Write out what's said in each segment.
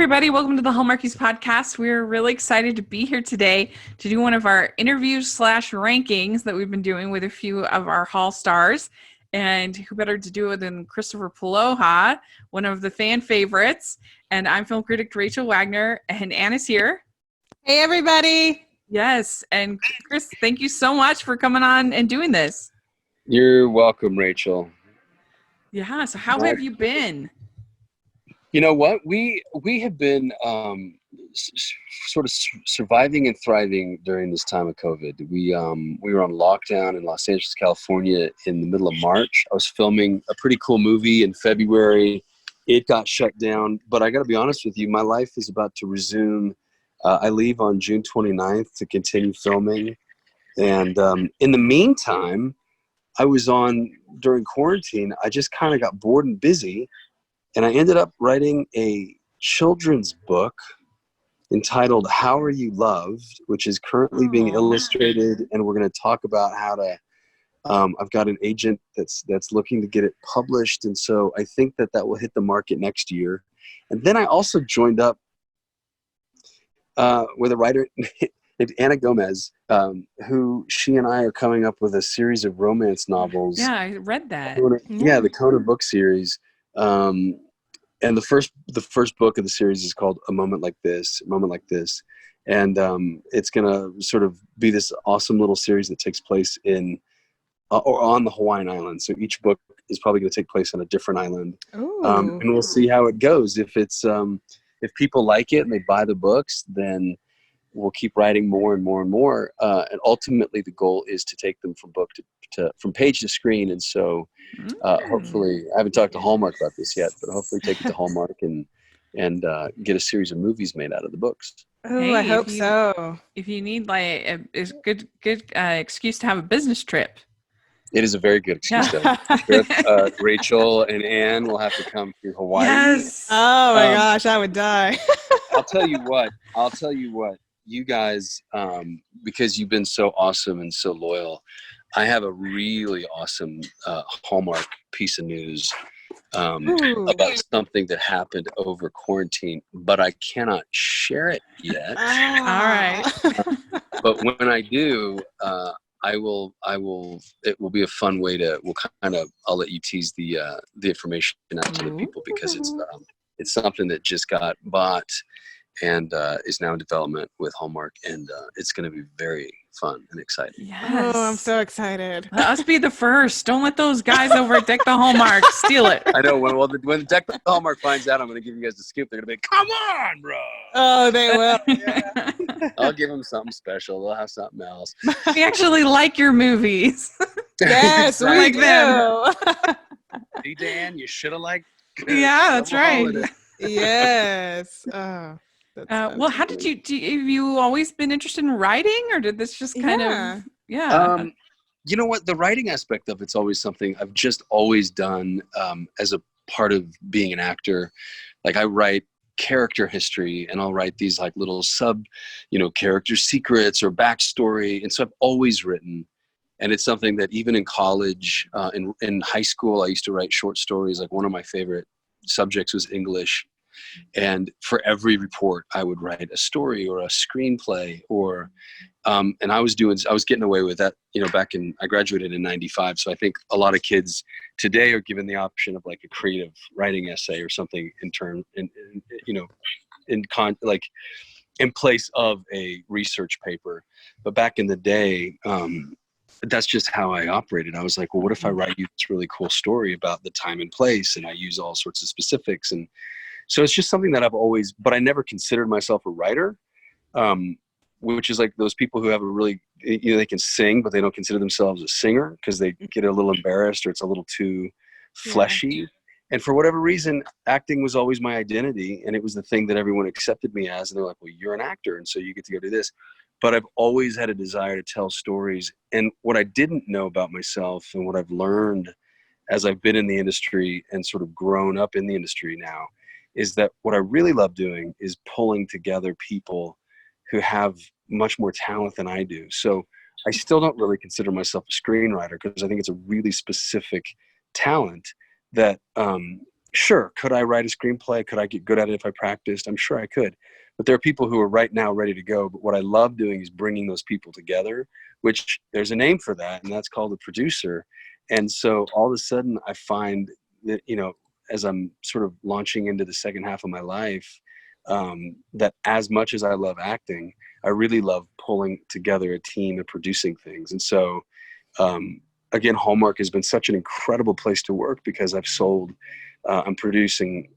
everybody. Welcome to the Hallmarkies podcast. We're really excited to be here today to do one of our interviews / rankings that we've been doing with a few of our Hall stars. And who better to do it than Kristoffer Polaha, one of the fan favorites. And I'm film critic Rachel Wagner, and Anna's here. Hey, everybody. Yes. And Chris, thank you so much for coming on and doing this. You're welcome, Rachel. Yeah. So how have you been? You know what? We have been sort of surviving and thriving during this time of COVID. We were on lockdown in Los Angeles, California in the middle of March. I was filming a pretty cool movie in February. It got shut down, but I got to be honest with you, my life is about to resume. I leave on June 29th to continue filming. And in the meantime, I was on during quarantine. I just kind of got bored and busy. And I ended up writing a children's book entitled How Are You Loved, which is currently being illustrated. And we're going to talk about how to, I've got an agent that's looking to get it published. And so I think that will hit the market next year. And then I also joined up with a writer named Anna Gomez, who she and I are coming up with a series of romance novels. Yeah, I read that. Yeah, the Kona book series. And the first book of the series is called A Moment Like This, and it's gonna sort of be this awesome little series that takes place in or on the Hawaiian Islands. So each book is probably going to take place on a different island, and we'll see how it goes. If it's if people like it and they buy the books, then we'll keep writing more and more and more. And ultimately, the goal is to take them from book to from page to screen. And so hopefully, I haven't talked to Hallmark about this yet, but hopefully take it to Hallmark and get a series of movies made out of the books. Oh, Hey, I hope so. If you need like a good excuse to have a business trip. It is a very good excuse. Yeah. Rachel and Anne will have to come to Hawaii. Yes. Oh my gosh, I would die. I'll tell you what. You guys, because you've been so awesome and so loyal, I have a really awesome Hallmark piece of news about something that happened over quarantine, but I cannot share it yet. All right. But when I do, I will. It will be a fun way to. I'll let you tease the information out to the people, because it's something that just got bought and is now in development with Hallmark, and it's going to be very fun and exciting. Yes. Oh, I'm so excited. Let us be the first. Don't let those guys over at Deck the Hallmark steal it. I know. When Deck the Hallmark finds out, I'm going to give you guys the scoop. They're going to be, come on, bro. Oh, they will. Yeah. I'll give them something special. They'll have something else. We actually like your movies. Yes, we Like do. them. See, Dan, you should have liked. Yeah, that's right. Yes. Oh, well, how did you? Have you always been interested in writing, or did this just kind of? Yeah. You know what? The writing aspect of it's always something I've just always done as a part of being an actor. Like I write character history, and I'll write these like little character secrets or backstory. And so I've always written. And it's something that even in college, in high school, I used to write short stories. Like one of my favorite subjects was English. And for every report, I would write a story or a screenplay, or, and I was getting away with that, I graduated in 95. So I think a lot of kids today are given the option of like a creative writing essay or something in place of a research paper. But back in the day, that's just how I operated. I was like, well, what if I write you this really cool story about the time and place, and I use all sorts of specifics. And so it's just something that I've always, but I never considered myself a writer, which is like those people who have a really, they can sing, but they don't consider themselves a singer because they get a little embarrassed or it's a little too fleshy. Yeah. And for whatever reason, acting was always my identity, and it was the thing that everyone accepted me as. And they're like, well, you're an actor, and so you get to go do this. But I've always had a desire to tell stories. And what I didn't know about myself and what I've learned as I've been in the industry and sort of grown up in the industry now is that what I really love doing is pulling together people who have much more talent than I do. So I still don't really consider myself a screenwriter because I think it's a really specific talent that sure, could I write a screenplay? Could I get good at it if I practiced? I'm sure I could. But there are people who are right now ready to go. But what I love doing is bringing those people together, which there's a name for that, and that's called a producer. And so all of a sudden I find that, as I'm sort of launching into the second half of my life, that as much as I love acting, I really love pulling together a team and producing things. And so, again, Hallmark has been such an incredible place to work because I'm producing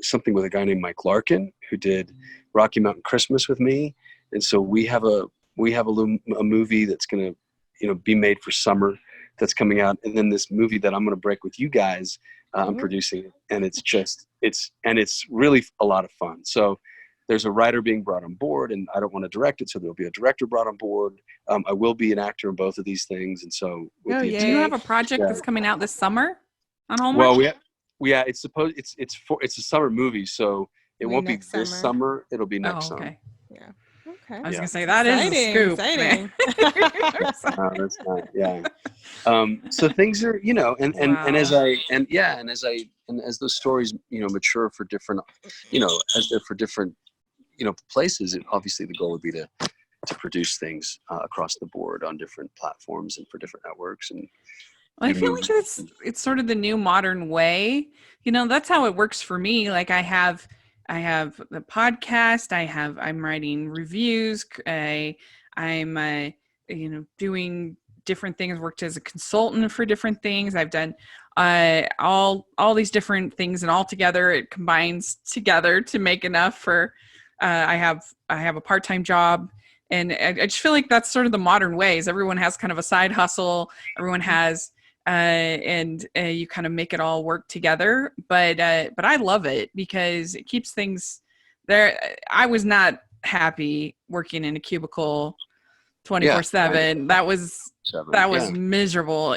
something with a guy named Mike Larkin, who did Rocky Mountain Christmas with me. And so we have a movie that's going to, be made for summer that's coming out. And then this movie that I'm going to break with you guys, I'm producing, and it's really a lot of fun. So there's a writer being brought on board, and I don't want to direct it, so there'll be a director brought on board. I will be an actor in both of these things, and so Do you have a project that's coming out this summer on Hallmark? Well, it's a summer movie, so it won't be this summer. It'll be next summer. Yeah. Okay. I was gonna say that is a scoop. Exciting. No, that's not. Yeah. So things are, as those stories, mature for different, as they're for different, places. Obviously, the goal would be to produce things across the board on different platforms and for different networks. And I feel like it's sort of the new modern way. That's how it works for me. Like I have the podcast. I'm writing reviews. I'm doing different things. Worked as a consultant for different things. I've done all these different things, and all together it combines together to make enough for. I have a part-time job, and I just feel like that's sort of the modern ways. Everyone has kind of a side hustle. Everyone has. And you kind of make it all work together, but I love it because it keeps things there. I was not happy working in a cubicle 24/7. That was miserable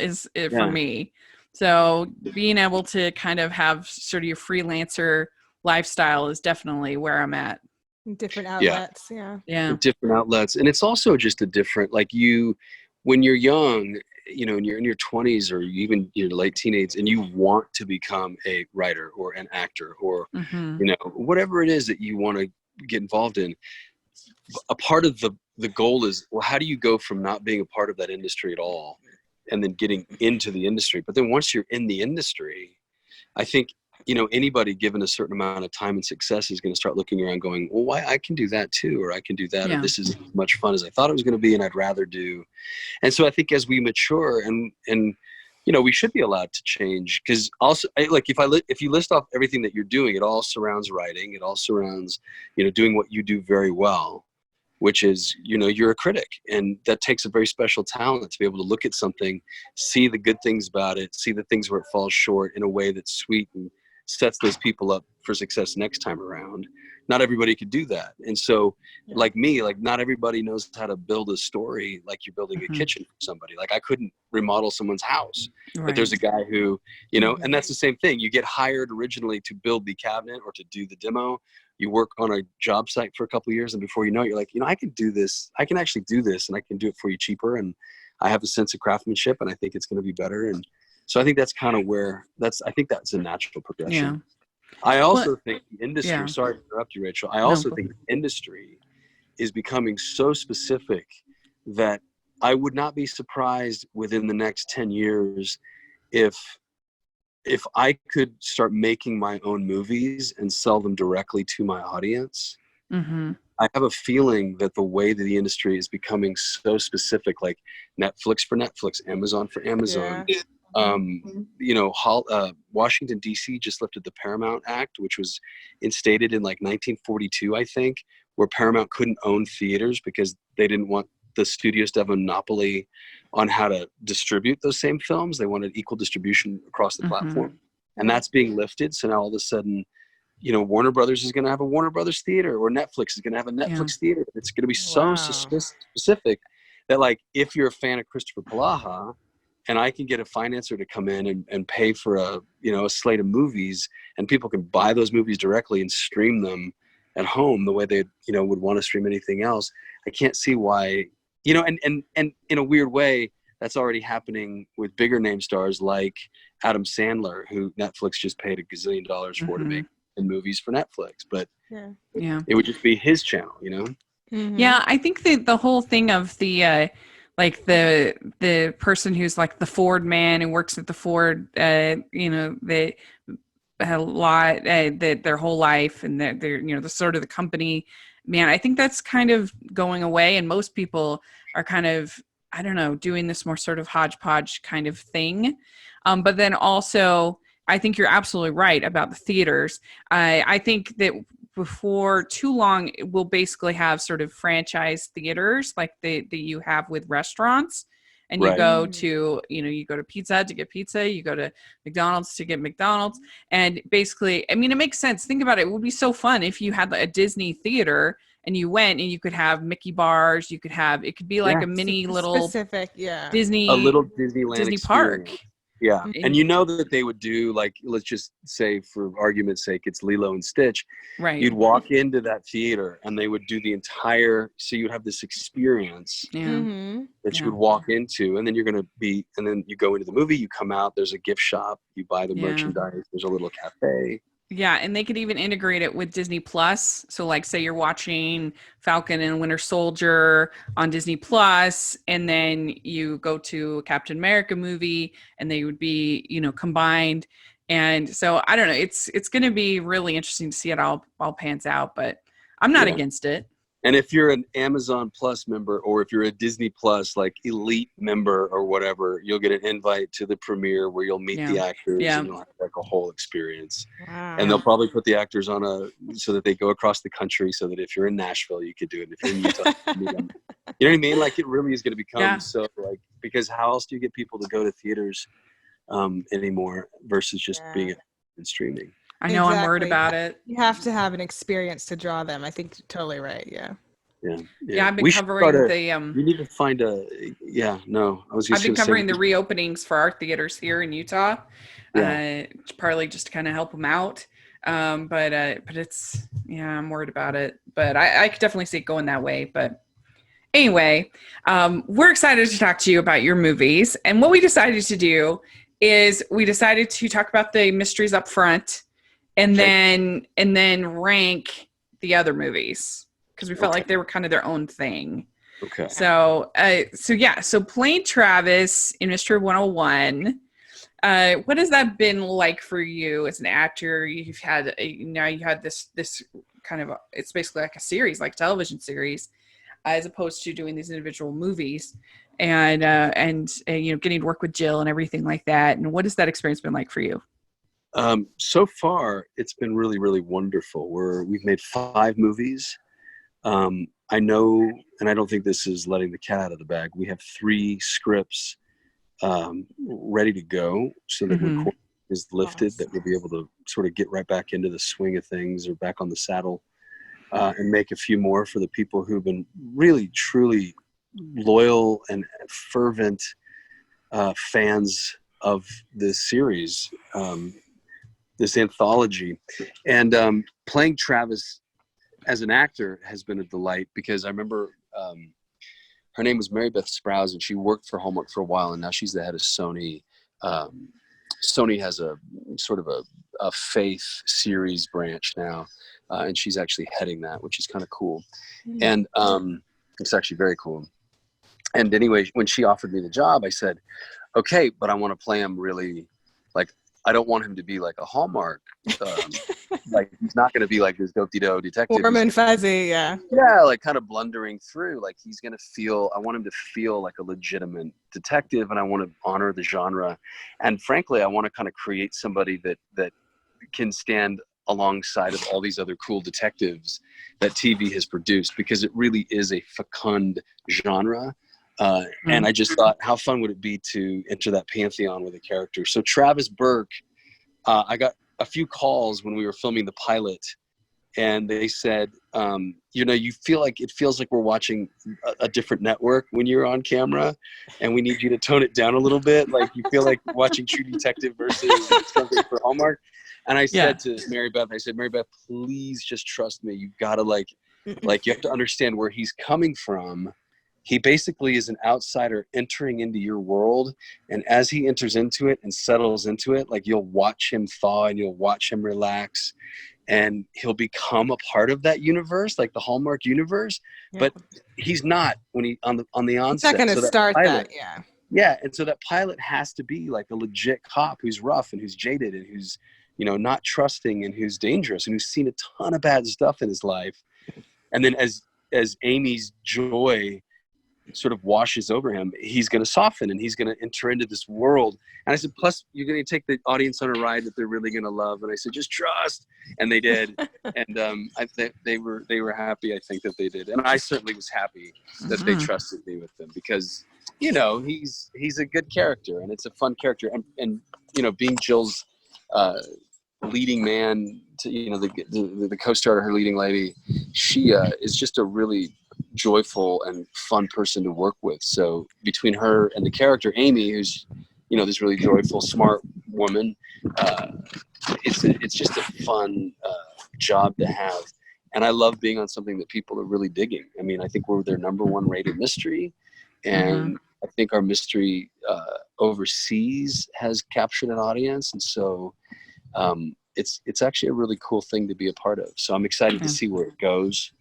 for me. So being able to kind of have sort of your freelancer lifestyle is definitely where I'm at. Different outlets. Yeah. Different outlets. And it's also just a different, when you're young, and you're in your 20s or even your late teenage, and you want to become a writer or an actor or, whatever it is that you want to get involved in, a part of the goal is, well, how do you go from not being a part of that industry at all and then getting into the industry? But then once you're in the industry, I think, anybody given a certain amount of time and success is going to start looking around going, well, why I can do that too, or I can do that, or this is as much fun as I thought it was going to be, and I'd rather do. And so I think as we mature and we should be allowed to change, because also if you list off everything that you're doing, it all surrounds writing. It all surrounds, doing what you do very well, which is, you're a critic, and that takes a very special talent to be able to look at something, see the good things about it, see the things where it falls short in a way that's sweet and sets those people up for success next time around. Not everybody could do that. And so like me, not everybody knows how to build a story like you're building a kitchen for somebody. Like I couldn't remodel someone's house, but there's a guy who, and that's the same thing. You get hired originally to build the cabinet or to do the demo. You work on a job site for a couple of years, and before you know it, you're like, I can do this. I can actually do this, and I can do it for you cheaper. And I have a sense of craftsmanship, and I think it's going to be better. And so I think that's kind of I think that's a natural progression. Yeah. I also think the industry, sorry to interrupt you, Rachel. I also think the industry is becoming so specific that I would not be surprised within the next 10 years if I could start making my own movies and sell them directly to my audience. I have a feeling that the way that the industry is becoming so specific, like Netflix for Netflix, Amazon for Amazon. Washington, D.C. just lifted the Paramount Act, which was instated in 1942, I think, where Paramount couldn't own theaters because they didn't want the studios to have a monopoly on how to distribute those same films. They wanted equal distribution across the platform. And that's being lifted. So now all of a sudden, Warner Brothers is going to have a Warner Brothers theater, or Netflix is going to have a Netflix theater. It's going to be so specific that if you're a fan of Kristoffer Polaha, and I can get a financer to come in and pay for a slate of movies, and people can buy those movies directly and stream them at home the way they would want to stream anything else. I can't see why, and in a weird way, that's already happening with bigger name stars like Adam Sandler, who Netflix just paid $1 gazillion for to make in movies for Netflix. But it would just be his channel, you know? Mm-hmm. Yeah, I think that the whole thing of the like the person who's like the Ford man who works at the Ford, you know, they a lot their whole life, and they're you know, the sort of the company man. I think that's kind of going away, and most people are kind of, I don't know, doing this more sort of hodgepodge kind of thing. But then also, I think you're absolutely right about the theaters. I think that before too long, we'll basically have sort of franchise theaters like that you have with restaurants. And you go to, you know, you go to Pizza Hut to get pizza, you go to McDonald's to get McDonald's. And basically, I mean, it makes sense. Think about it. It would be so fun if you had a Disney theater and you went and you could have Mickey bars. You could have, it could be like a mini little specific, Disney, a little Disneyland Disney experience. park. Yeah. And you know that they would do, like, let's just say for argument's sake, it's Lilo and Stitch. Right. You'd walk into that theater and they would do the entire, so you'd have this experience that you would walk into, and then you're going to be, and then you go into the movie, you come out, there's a gift shop, you buy the merchandise, there's a little cafe. Yeah, and they could even integrate it with Disney Plus. So like, say you're watching Falcon and Winter Soldier on Disney Plus, and then you go to a Captain America movie and they would be, you know, combined. And so I don't know, it's going to be really interesting to see it all pans out, but I'm not against it. And if you're an Amazon Plus member, or if you're a Disney Plus, like elite member or whatever, you'll get an invite to the premiere where you'll meet the actors and you'll have like a whole experience. Wow. And they'll probably put the actors on so that they go across the country, so that if you're in Nashville, you could do it. If you're in Utah, you can meet them. You know what I mean? Like, it really is going to become so, like, because how else do you get people to go to theaters anymore versus just being in streaming? I know. Exactly. I'm worried about it. You have to have an experience to draw them. I think you're totally right. Yeah. I've been covering you need to find I've been covering the reopenings for our theaters here in Utah, partly just to kind of help them out. But it's, I'm worried about it, but I could definitely see it going that way. But anyway, we're excited to talk to you about your movies. And what we decided to do is we decided to talk about the mysteries up front, and then rank the other movies, because we felt like they were kind of their own thing. Okay. So playing Travis in Mystery 101, what has that been like for you as an actor? You've had this kind of, it's basically like a series, like a television series, as opposed to doing these individual movies, and you know, getting to work with Jill and everything like that. And what has that experience been like for you? So far, it's been really, really wonderful. We've made 5 movies. I know, and I don't think this is letting the cat out of the bag, we have 3 scripts ready to go, so that when court is lifted, that we'll be able to sort of get right back into the swing of things, or back on the saddle, and make a few more for the people who've been really, truly loyal and fervent fans of this series, this anthology. And playing Travis as an actor has been a delight, because I remember her name was Mary Beth Sprouse, and she worked for Hallmark for a while, and now she's the head of Sony. Sony has a sort of a faith series branch now, and she's actually heading that, which is kind of cool. And it's actually very cool. And anyway, when she offered me the job, I said, okay, but I want to play him really, like, I don't want him to be like a Hallmark. Like, he's not going to be like this dope-de-do detective. Warm and fuzzy, Yeah, like kind of blundering through. Like, he's going to feel, I want him to feel like a legitimate detective, and I want to honor the genre. And frankly, I want to kind of create somebody that can stand alongside of all these other cool detectives that TV has produced, because it really is a fecund genre. And I just thought, how fun would it be to enter that pantheon with a character? So Travis Burke, I got a few calls when we were filming the pilot, and they said, you know, it feels like we're watching a different network when you're on camera, and we need you to tone it down a little bit. Like, you feel like watching True Detective versus something for Hallmark. And I said to Mary Beth, please just trust me. You've got to like you have to understand where he's coming from. he basically is an outsider entering into your world. And as he enters into it and settles into it, like you'll watch him thaw and you'll watch him relax, and he'll become a part of that universe, like the Hallmark universe. Yeah. But he's not when he on the onset. It's not going to So start pilot, that. Yeah. yeah, and so that pilot has to be like a legit cop who's rough and who's jaded and who's, you know, not trusting and who's dangerous and who's seen a ton of bad stuff in his life. And then as Amy's joy sort of washes over him, he's going to soften and he's going to enter into this world. And I said, plus you're going to take the audience on a ride that they're really going to love. And I said, just trust. And they did. And they were happy. I think that they did. And I certainly was happy that they trusted me with them, because, you know, he's a good character and it's a fun character. And you know, being Jill's leading man, to, you know, the co-star, her leading lady, she is just a really joyful and fun person to work with. So between her and the character Amy, who's, you know, this really joyful, smart woman, it's just a fun job to have. And I love being on something that people are really digging. I mean, I think we're their #1 rated mystery, and I think our mystery overseas has captured an audience, and so it's actually a really cool thing to be a part of. So I'm excited to see where it goes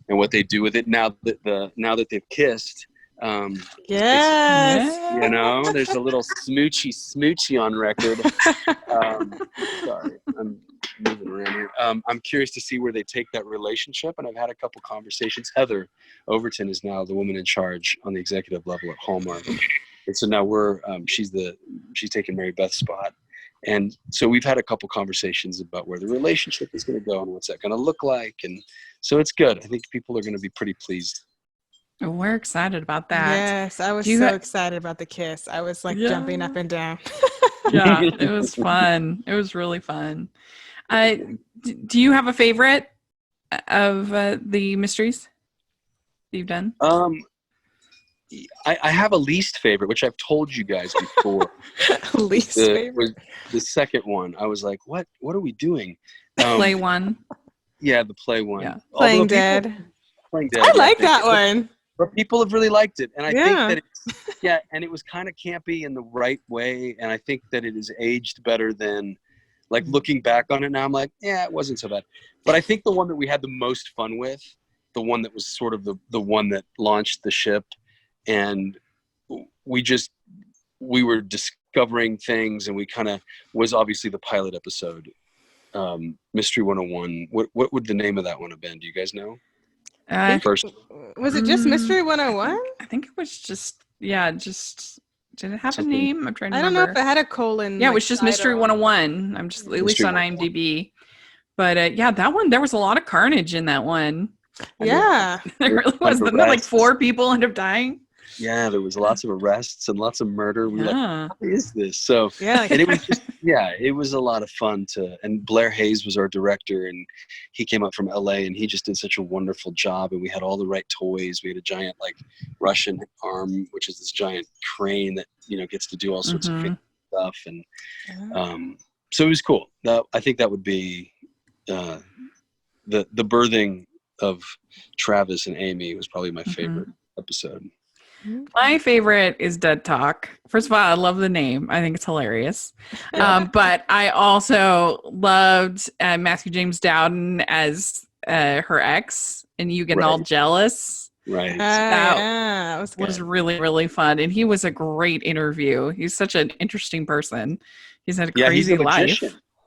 and what they do with it now that they've kissed. Yes. You know, there's a little smoochy on record. Sorry, I'm moving around here. I'm curious to see where they take that relationship, and I've had a couple conversations. Heather Overton is now the woman in charge on the executive level at Hallmark, and so now she's taking Mary Beth's spot. And so we've had a couple conversations about where the relationship is going to go and what's that going to look like. And so it's good. I think people are going to be pretty pleased. We're excited about that. Yes, I was so excited about the kiss. I was like jumping up and down. Yeah, it was fun. It was really fun. Do you have a favorite of the mysteries that you've done? I have a least favorite, which I've told you guys before. Least favorite? The second one. I was like, what are we doing? Play one. Yeah, the play one. Yeah. Playing Dead. Playing Dead. I like that one. But people have really liked it. And I think that and it was kind of campy in the right way. And I think that it is aged better than, like, looking back on it now, I'm like, yeah, it wasn't so bad. But I think the one that we had the most fun with, the one that was sort of the one that launched the ship, and we were discovering things, and we kind of was obviously the pilot episode, Mystery 101. What would the name of that one have been? Do you guys know? First, was it just Mystery 101? I think it was just did it have a name? I'm trying to remember. I don't know if it had a colon. Yeah, it was just Mystery 101. I'm just at least on IMDb. But that one, there was a lot of carnage in that one. Yeah. There really was. Didn't like 4 people end up dying? Yeah, there was lots of arrests and lots of murder. We were like, what is this? So yeah, and it was just it was a lot of fun and Blair Hayes was our director, and he came up from LA, and he just did such a wonderful job, and we had all the right toys. We had a giant like Russian arm, which is this giant crane that, you know, gets to do all sorts of stuff, and so it was cool. I think that would be the birthing of Travis and Amy was probably my favorite episode. My favorite is Dead Talk. First of all, I love the name. I think it's hilarious. But I also loved Matthew James Dowden as her ex, and you getting all jealous. Right. That was really, really fun. And he was a great interview. He's such an interesting person. He's had a crazy life.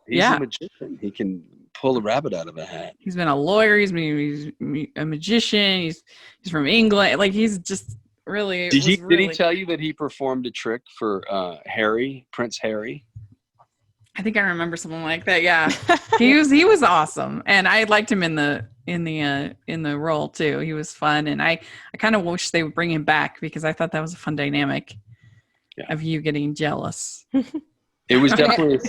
He's a magician. He can pull a rabbit out of a hat. He's been a lawyer. He's been a magician. He's from England. Like, he's just really. Did he tell you that he performed a trick for Prince Harry? I think I remember something like that. Yeah, he was awesome, and I liked him in the role too. He was fun, and I kind of wish they would bring him back, because I thought that was a fun dynamic of you getting jealous. It was definitely.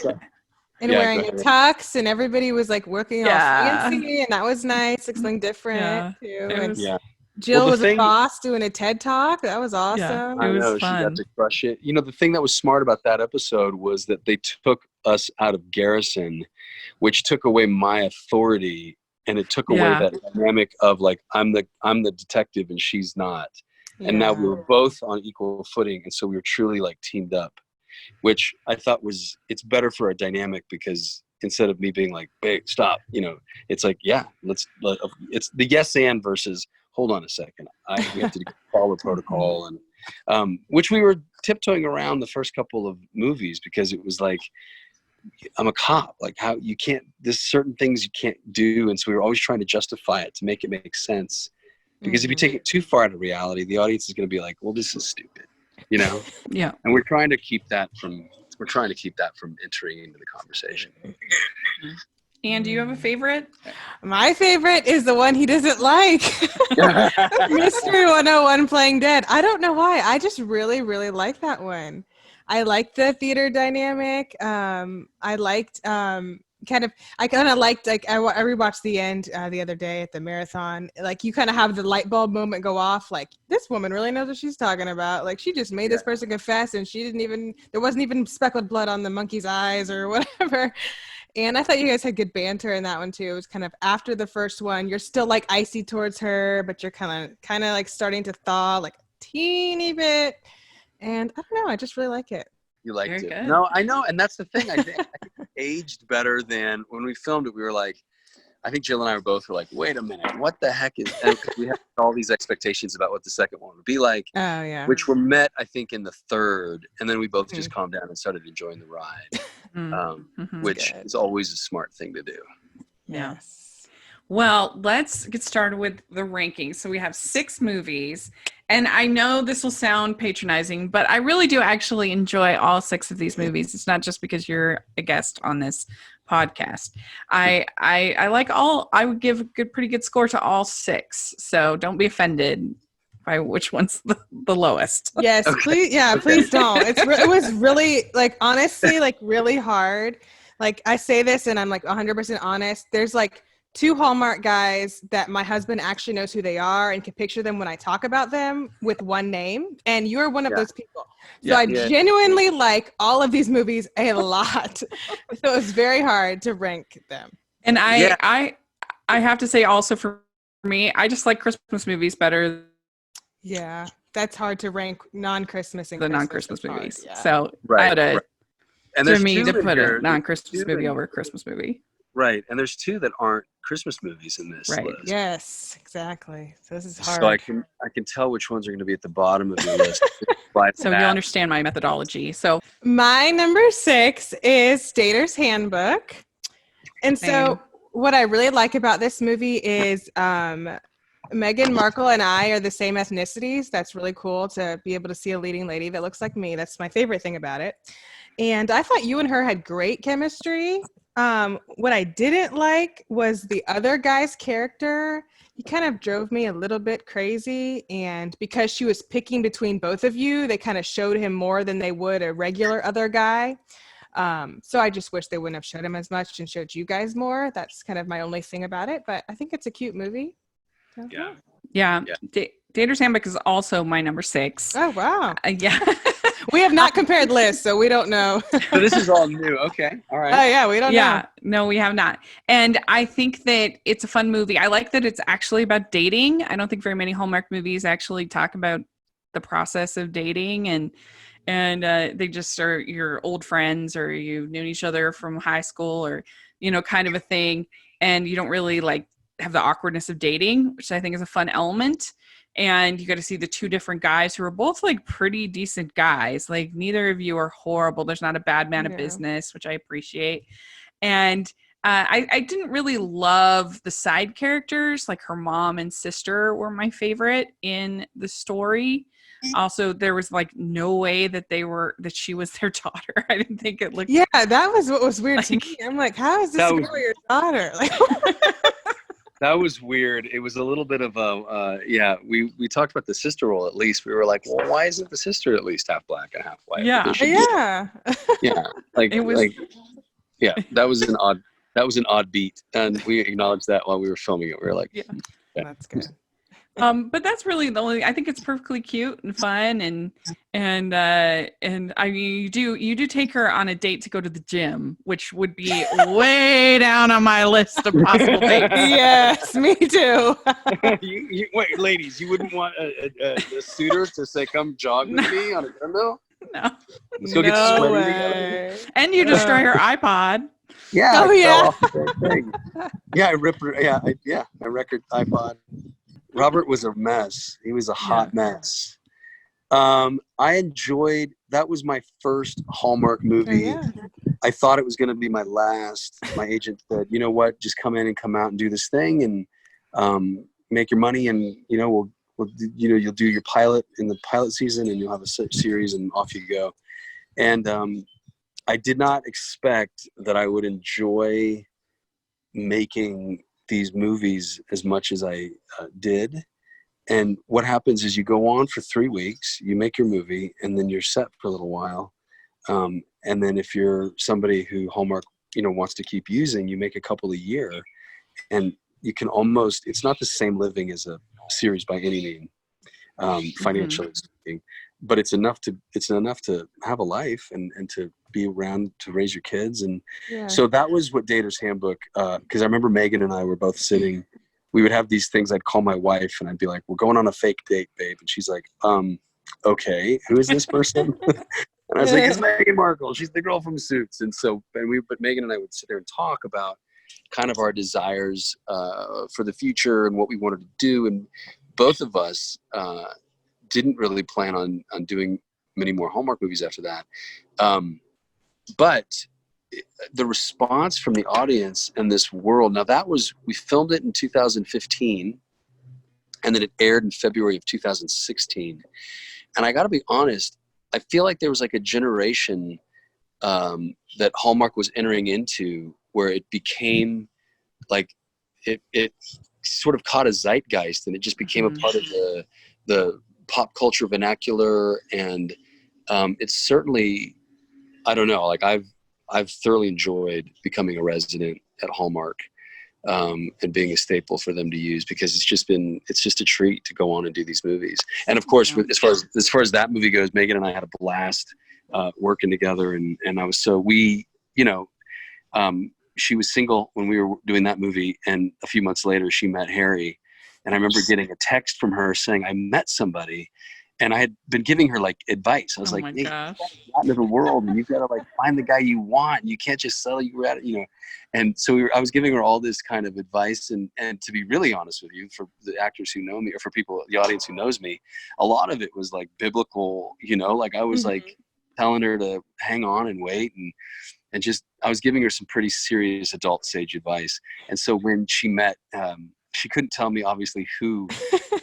And wearing a tux, and everybody was like working all fancy, and that was nice. Like something different too. And Jill was a boss doing a TED Talk. That was awesome. It was fun. She got to crush it. You know, the thing that was smart about that episode was that they took us out of Garrison, which took away my authority, and it took away that dynamic of like I'm the detective and she's not. And now we were both on equal footing. And so we were truly like teamed up, which I thought it's better for our dynamic, because instead of me being like, hey, stop, it's like, yeah, it's the yes and versus hold on a second. We have to follow protocol, and which we were tiptoeing around the first couple of movies, because it was like, I'm a cop, like how you can't, there's certain things you can't do. And so we were always trying to justify it to make it make sense. Because if you take it too far out of reality, the audience is going to be like, well, this is stupid, Yeah. And we're trying to keep that from entering into the conversation. And do you have a favorite? My favorite is the one he doesn't like. Mystery 101 Playing Dead. I don't know why. I just really, really like that one. I liked the theater dynamic. I liked I rewatched the end the other day at the marathon. Like, you kind of have the light bulb moment go off. Like, this woman really knows what she's talking about. Like, she just made this person confess, and there wasn't even speckled blood on the monkey's eyes or whatever. And I thought you guys had good banter in that one too. It was kind of after the first one, you're still like icy towards her, but you're kind of like starting to thaw like a teeny bit. And I don't know, I just really like it. You liked it. Good. No, I know. And that's the thing. I think it aged better than when we filmed it. We were like, I think Jill and I were like, wait a minute, what the heck is, and we had all these expectations about what the second one would be like, which were met, I think, in the third. And then we both just calmed down and started enjoying the ride, which is always a smart thing to do. Yes. Well, let's get started with the rankings. So we have 6 movies, and I know this will sound patronizing, but I really do actually enjoy all 6 of these movies. It's not just because you're a guest on this podcast. I like all. I would give a pretty good score to all 6. So don't be offended by which one's the lowest. Yes, please. Yeah, please don't. It was really, like, honestly, like, really hard. Like, I say this and I'm like 100% honest. There's like 2 Hallmark guys that my husband actually knows who they are and can picture them when I talk about them with one name. And you're one of those people. So I genuinely like all of these movies a lot. So it's very hard to rank them. And I have to say also for me, I just like Christmas movies better. Yeah, that's hard to rank non-Christmas and non-Christmas movies. Yeah. So and for me to put a non-Christmas movie over a Christmas movie. Right, and there's 2 that aren't Christmas movies in this list. Yes, exactly. So this is hard. So I can tell which ones are going to be at the bottom of your list. So you'll understand my methodology. So my number 6 is Dater's Handbook. And so what I really like about this movie is Meghan Markle and I are the same ethnicities. That's really cool to be able to see a leading lady that looks like me. That's my favorite thing about it. And I thought you and her had great chemistry. What I didn't like was the other guy's character. He kind of drove me a little bit crazy, and because she was picking between both of you, they kind of showed him more than they would a regular other guy. So I just wish they wouldn't have showed him as much and showed you guys more. That's kind of my only thing about it, but I think it's a cute movie. So, yeah. Dater's Handbook is also my number 6. Oh, wow. Yeah. We have not compared lists, so we don't know. So this is all new. Okay. All right. Oh, yeah. We don't know. Yeah. No, we have not. And I think that it's a fun movie. I like that it's actually about dating. I don't think very many Hallmark movies actually talk about the process of dating, and they just are your old friends, or you've known each other from high school, or, kind of a thing. And you don't really like have the awkwardness of dating, which I think is a fun element. And you got to see the 2 different guys who are both like pretty decent guys. Like, neither of you are horrible. There's not a bad man of business, which I appreciate. And I didn't really love the side characters. Like, her mom and sister were my favorite in the story. Also, there was like no way that she was their daughter. I didn't think it looked. Yeah, that was what was weird to me. I'm like, how is this girl your daughter? Like, that was weird. It was a little bit of we talked about the sister role. At least we were like, well, why isn't the sister at least half black and half white? Yeah. Like it was. That was an odd beat, and we acknowledged that while we were filming it. We were like, that's good. But that's really the only. I think it's perfectly cute and fun, and I mean, you do take her on a date to go to the gym, which would be way down on my list of possible dates. Yes, me too. Wait, ladies, you wouldn't want a suitor to say, "Come jog with me on a treadmill"? No, Let's go get No sweaty together. way. and you destroy her iPod. Yeah. Oh, I yeah. fell off the same thing. Yeah, I ripped her. Yeah, I wrecked her iPod. Robert was a mess. He was a hot mess. I enjoyed. That was my first Hallmark movie. Oh, yeah. I thought it was going to be my last. My agent said, "You know what? Just come in and come out and do this thing, and make your money, and we'll you'll do your pilot in the pilot season, and you'll have a series, and off you go." And I did not expect that I would enjoy making these movies as much as I did. And what happens is you go on for 3 weeks, you make your movie, and then you're set for a little while. And then if you're somebody who Hallmark, wants to keep using, you make a couple a year, and you can almost, it's not the same living as a series by any means, financially speaking, but it's enough to have a life and to be around to raise your kids. And so that was what Dater's Handbook, because I remember Megan and I were both sitting, we would have these things. I'd call my wife and I'd be like, "We're going on a fake date, babe." And she's like, "Okay, who is this person?" And I was like, "It's Meghan Markle. She's the girl from Suits." And but Megan and I would sit there and talk about kind of our desires for the future and what we wanted to do. And both of us didn't really plan on doing many more Hallmark movies after that. But the response from the audience and this world, now we filmed it in 2015, and then it aired in February of 2016. And I got to be honest, I feel like there was like a generation that Hallmark was entering into where it became like, it sort of caught a zeitgeist, and it just became a part of the pop culture vernacular. And it's certainly, I don't know, like I've thoroughly enjoyed becoming a resident at Hallmark, and being a staple for them to use, because it's just a treat to go on and do these movies. And of course, as far as that movie goes, Megan and I had a blast working together, and I was she was single when we were doing that movie, and a few months later she met Harry, and I remember getting a text from her saying, "I met somebody." And I had been giving her like advice. I was like, "Hey, you gotta go out into the world, and you gotta like find the guy you want. You can't just settle you at it, And so I was giving her all this kind of advice, and to be really honest with you, for the actors who know me, or for the audience who knows me, a lot of it was like biblical, like I was like telling her to hang on and wait, and just I was giving her some pretty serious adult sage advice. And so when she met, she couldn't tell me obviously who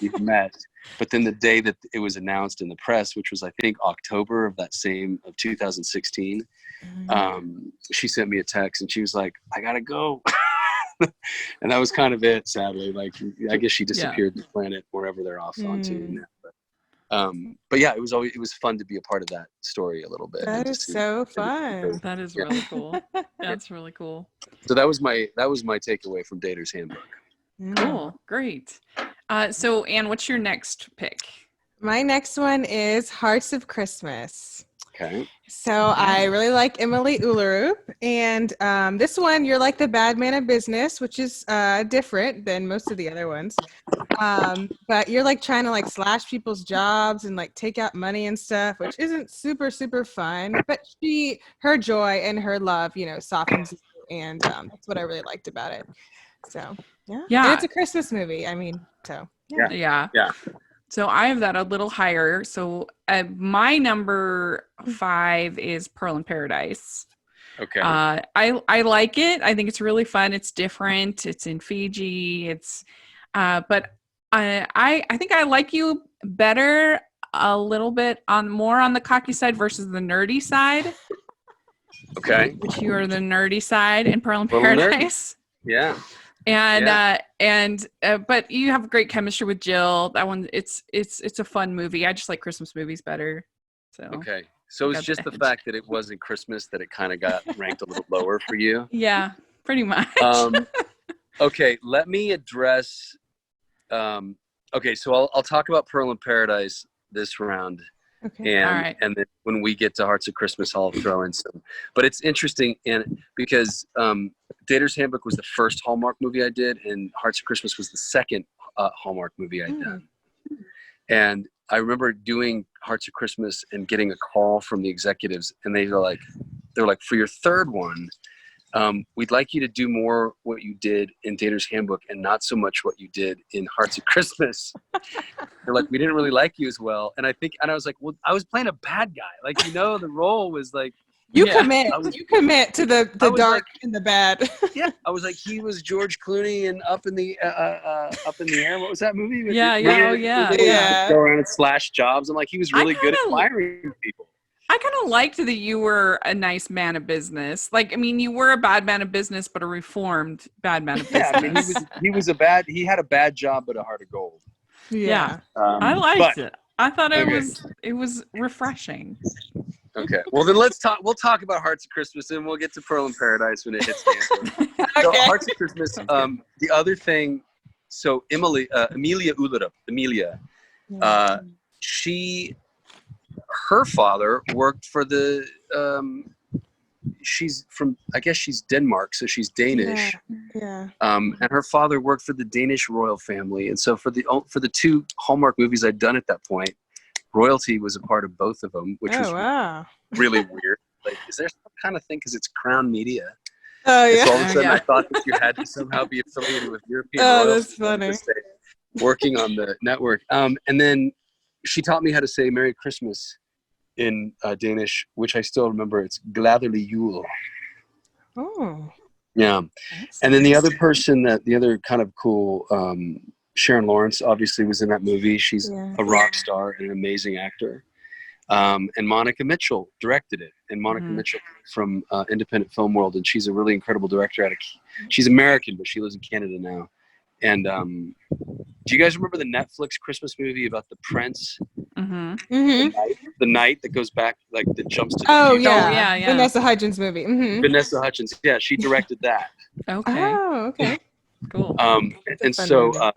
we met. But then the day that it was announced in the press, which was I think October of 2016, she sent me a text and she was like, "I gotta go." And that was kind of it, sadly. Like, I guess she disappeared the planet wherever they're off onto now. But yeah, it was fun to be a part of that story a little bit. That is so fun. That is really cool. That's really cool. So that was my takeaway from Dater's Handbook. Cool. Great. So Anne, what's your next pick? My next one is Hearts of Christmas. Okay. So I really like Emily Ullerup, and this one, you're like the bad man of business, which is different than most of the other ones. But you're like trying to like slash people's jobs and like take out money and stuff, which isn't super, super fun. But her joy and her love, softens you, and that's what I really liked about it. So yeah. And it's a Christmas movie. I mean, so yeah. So I have that a little higher. So my number 5 is Pearl in Paradise. Okay. I like it. I think it's really fun. It's different. It's in Fiji. It's but I think I like you better a little bit more on the cocky side versus the nerdy side. Okay. Which you are the nerdy side in Pearl in Paradise. Yeah. And but you have great chemistry with Jill. That one, it's a fun movie. I just like Christmas movies better. So okay, so it's just the fact that it wasn't Christmas that it kind of got ranked a little lower for you. Yeah, pretty much. Okay, let me address Okay, so I'll talk about Pearl in Paradise this round. Okay. And All right. and then when we get to Hearts of Christmas, I'll throw in some. But it's interesting, and because Dater's Handbook was the first Hallmark movie I did, and Hearts of Christmas was the second Hallmark movie I'd done. And I remember doing Hearts of Christmas and getting a call from the executives, and they're like, for your third one, we'd like you to do more what you did in Dater's Handbook and not so much what you did in Hearts of Christmas. They're like, we didn't really like you as well. And I was like, well, I was playing a bad guy. Like, the role was like, You Yeah. commit to the I was dark like- and the bad. yeah, I was like, he was George Clooney and Up in the Air. What was that movie? Yeah, Where yeah, oh, he yeah. would Yeah. go around and slash jobs. I'm like, he was really good at kinda- firing people. I kind of liked that you were a nice man of business. Like, I mean, you were a bad man of business, but a reformed bad man of business. Yeah, I mean, he had a bad job, but a heart of gold. Yeah. I liked but- it. I thought it Okay. was refreshing. Okay, well then we'll talk about Hearts of Christmas and we'll get to Pearl in Paradise when it hits Handbook. So Okay. Hearts of Christmas, the other thing, so Amelia Ullerup, her father worked for the, she's from, I guess she's Denmark, so she's Danish. Yeah. And her father worked for the Danish royal family. And so for the two Hallmark movies I'd done at that point, royalty was a part of both of them, which was Oh wow. really weird. Like, is there some kind of thing, because it's Crown Media? Oh And yeah. so all of a sudden Yeah. I thought that you had to somehow be affiliated with European Oh, royalty that's funny. to stay working on the network. And then she taught me how to say Merry Christmas in Danish, which I still remember. It's Glædelig Jul. Oh. Yeah. And then the other kind of cool, Sharon Lawrence obviously was in that movie. She's Yeah. a rock star and an amazing actor. And Monica Mitchell directed it. And Monica Mitchell from Independent Film World, and she's a really incredible director. She's American, but she lives in Canada now. And do you guys remember the Netflix Christmas movie about the prince? Mm-hmm. Mm-hmm. The night that goes back, like that jumps to the Oh future? yeah. Oh, yeah, yeah. Vanessa Hudgens movie. Mm-hmm. Vanessa Hudgens. Yeah, she directed that. Okay. Oh, okay. Cool. And fun so movie.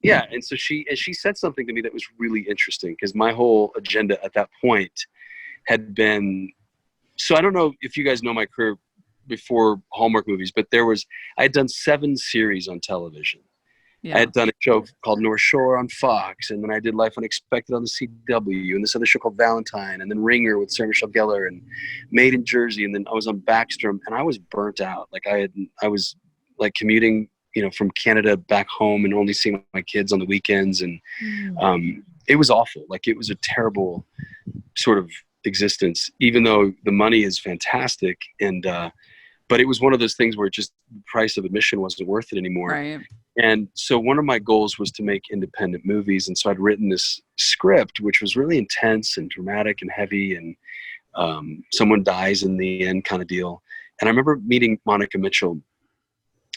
yeah, and so she said something to me that was really interesting, because my whole agenda at that point had been, so I don't know if you guys know my career before Hallmark movies, but I had done 7 series on television. Yeah. I had done a show called North Shore on Fox, and then I did Life Unexpected on the CW, and this other show called Valentine, and then Ringer with Sarah Michelle Gellar, and Made in Jersey, and then I was on Baxter, and I was burnt out. Like I was like commuting, from Canada back home and only seeing my kids on the weekends, and it was awful. Like, it was a terrible sort of existence, even though the money is fantastic, and but it was one of those things where just the price of admission wasn't worth it anymore. Right. And so one of my goals was to make independent movies. And so I'd written this script, which was really intense and dramatic and heavy, and someone dies in the end kind of deal. And I remember meeting Monica Mitchell,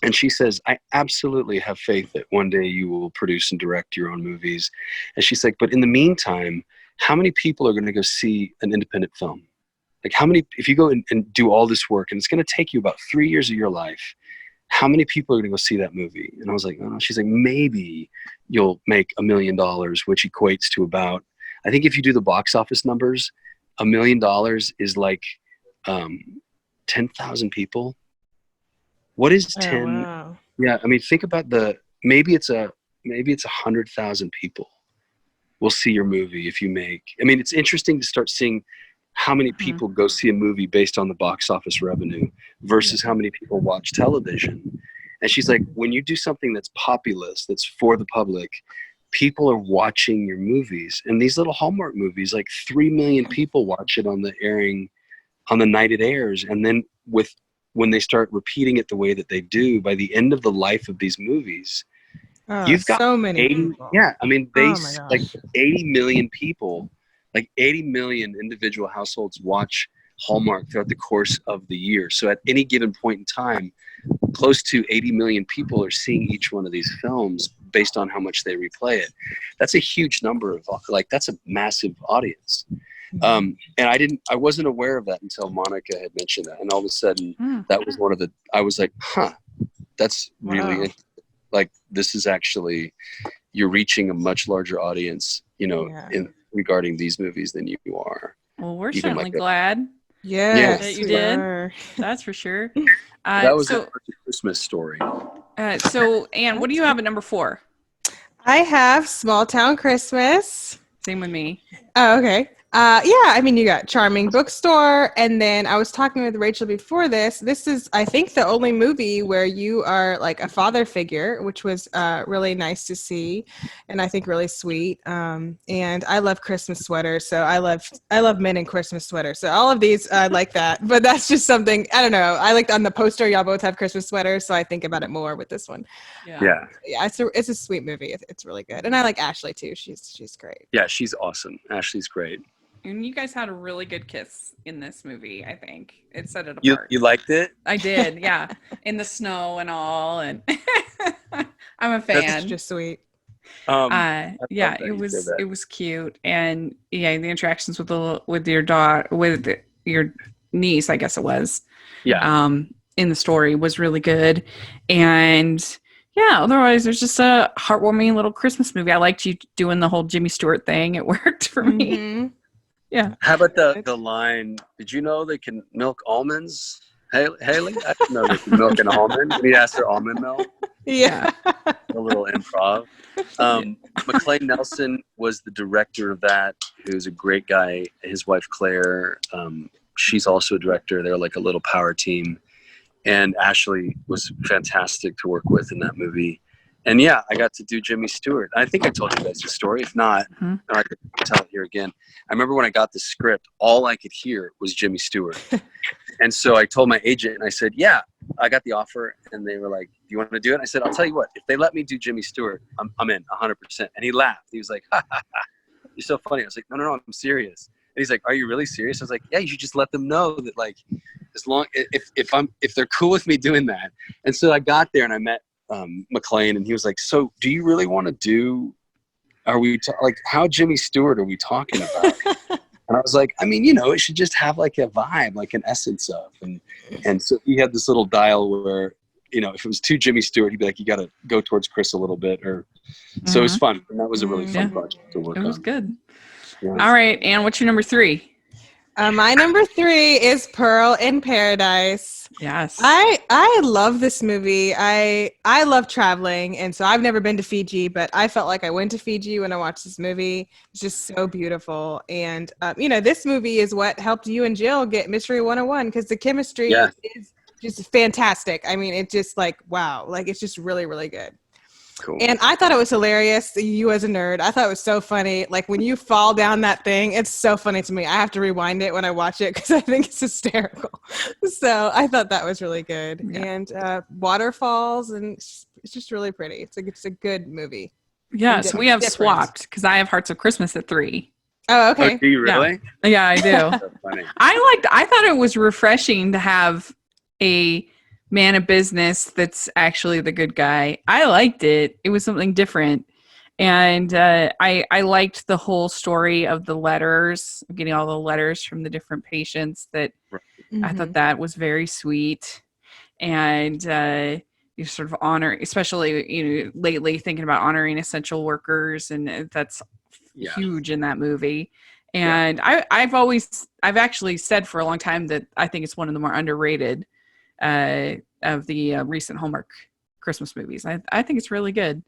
and she says, I absolutely have faith that one day you will produce and direct your own movies. And she's like, but in the meantime, how many people are going to go see an independent film? Like, how many, if you go and do all this work, and it's going to take you about 3 years of your life, how many people are going to go see that movie? And I was like, oh. She's like, maybe you'll make $1 million, which equates to about, I think if you do the box office numbers, $1 million is like 10,000 people. What is 10? Oh, wow. Yeah, I mean, think about maybe it's 100,000 people will see your movie if you make. I mean, it's interesting to start seeing how many people go see a movie based on the box office revenue versus how many people watch television. And she's like, when you do something that's populist, that's for the public, people are watching your movies. And these little Hallmark movies, like 3 million people watch it on the night it airs. And then when they start repeating it the way that they do, by the end of the life of these movies, Oh, you've got so many 80, people. yeah, I mean, Oh my gosh. like 80 million people, like 80 million individual households watch Hallmark throughout the course of the year. So at any given point in time, close to 80 million people are seeing each one of these films based on how much they replay it. That's a huge number that's a massive audience. And I wasn't aware of that until Monica had mentioned that. And all of a sudden that was I was like, huh, that's really Wow. interesting. like this is actually, you're reaching a much larger audience, in regarding these movies than you are. Well, we're Even certainly glad Yes, that you we did. are. That's for sure. That was so a Christmas story. Anne, what do you have at number 4? I have Small Town Christmas. Same with me. Oh, okay. Yeah, I mean, you got Charming Bookstore, and then I was talking with Rachel before this. This is, I think, the only movie where you are like a father figure, which was really nice to see, and I think really sweet. And I love Christmas sweaters, so I love men in Christmas sweaters. So all of these, I like that. But that's just something, I don't know. I like on the poster, y'all both have Christmas sweaters, so I think about it more with this one. Yeah. Yeah, it's a sweet movie. It's really good, and I like Ashley too. She's great. Yeah, she's awesome. Ashley's great. And you guys had a really good kiss in this movie, I think. It set it apart. You liked it? I did, yeah. In the snow and all, and I'm a fan. That's just sweet. Yeah, it was cute, and yeah, the interactions with your daughter, with your niece, I guess it was. Yeah. In the story was really good, and yeah, otherwise there's just a heartwarming little Christmas movie. I liked you doing the whole Jimmy Stewart thing. It worked for me. Yeah. How about the line, did you know they can milk almonds? Haley? I didn't know they can milk an almond. When he asked for almond milk. Yeah. A little improv. McLean Nelson was the director of that, who's a great guy. His wife, Claire, she's also a director. They're like a little power team. And Ashley was fantastic to work with in that movie. And yeah, I got to do Jimmy Stewart. I think I told you guys the story. If not, I could tell it here again. I remember when I got the script, all I could hear was Jimmy Stewart. And so I told my agent, and I said, yeah, I got the offer. And they were like, do you want to do it? And I said, I'll tell you what, if they let me do Jimmy Stewart, I'm in 100%. And he laughed. He was like, ha, ha, ha. You're so funny. I was like, no, I'm serious. And he's like, are you really serious? I was like, yeah, you should just let them know that, like, as long if they're cool with me doing that. And so I got there and I met McLean, and he was like, so do you really want to do, how Jimmy Stewart are we talking about? And I was like, I mean, it should just have like a vibe, like an essence of, and so he had this little dial where, if it was too Jimmy Stewart, he'd be like, you got to go towards Chris a little bit, so it was fun. And that was a really fun project to work on. It was good. Yeah. All right, Anne, what's your number 3? My number 3 is Pearl in Paradise. Yes. I love this movie. I love traveling, and so I've never been to Fiji, but I felt like I went to Fiji when I watched this movie. It's just so beautiful. And, this movie is what helped you and Jill get Mystery 101, because the chemistry is just fantastic. I mean, it's just like, wow. Like, it's just really, really good. Cool. And I thought it was hilarious. You as a nerd, I thought it was so funny. Like when you fall down that thing, it's so funny to me. I have to rewind it when I watch it because I think it's hysterical. So I thought that was really good. Yeah. And waterfalls, and it's just really pretty. It's a good movie. Yeah. So we have swapped because I have Hearts of Christmas at 3. Oh, okay. Oh, do you really? Yeah, I do. So funny. I thought it was refreshing to have a man of business that's actually the good guy. I liked it. It was something different. And I liked the whole story of the letters, getting all the letters from the different patients. That I thought that was very sweet. And you sort of honor, especially lately thinking about honoring essential workers, and that's huge in that movie. And I've actually said for a long time that I think it's one of the more underrated of the recent Hallmark Christmas movies. I think it's really good,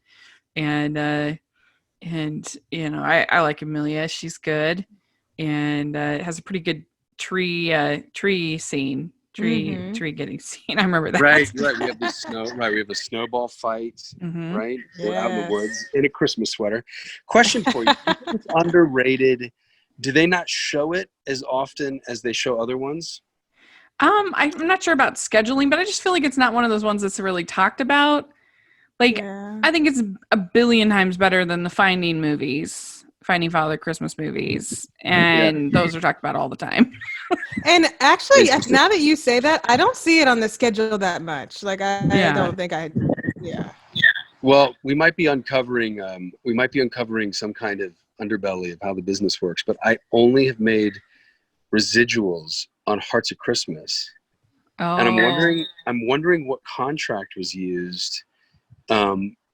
and I like Amelia. She's good, and it has a pretty good tree scene. Tree getting seen. I remember that. Right. We have the snow. Right. We have a snowball fight. Right. We're out in the woods in a Christmas sweater. Question for you: it's underrated. Do they not show it as often as they show other ones? I'm not sure about scheduling, but I just feel like it's not one of those ones that's really talked about. Like, I think it's a billion times better than the Finding Father Christmas movies. And those are talked about all the time. And actually, now that you say that, I don't see it on the schedule that much. Like, I don't think Well, we might be uncovering some kind of underbelly of how the business works, but I only have made residuals on Hearts of Christmas. And I'm wondering what contract was used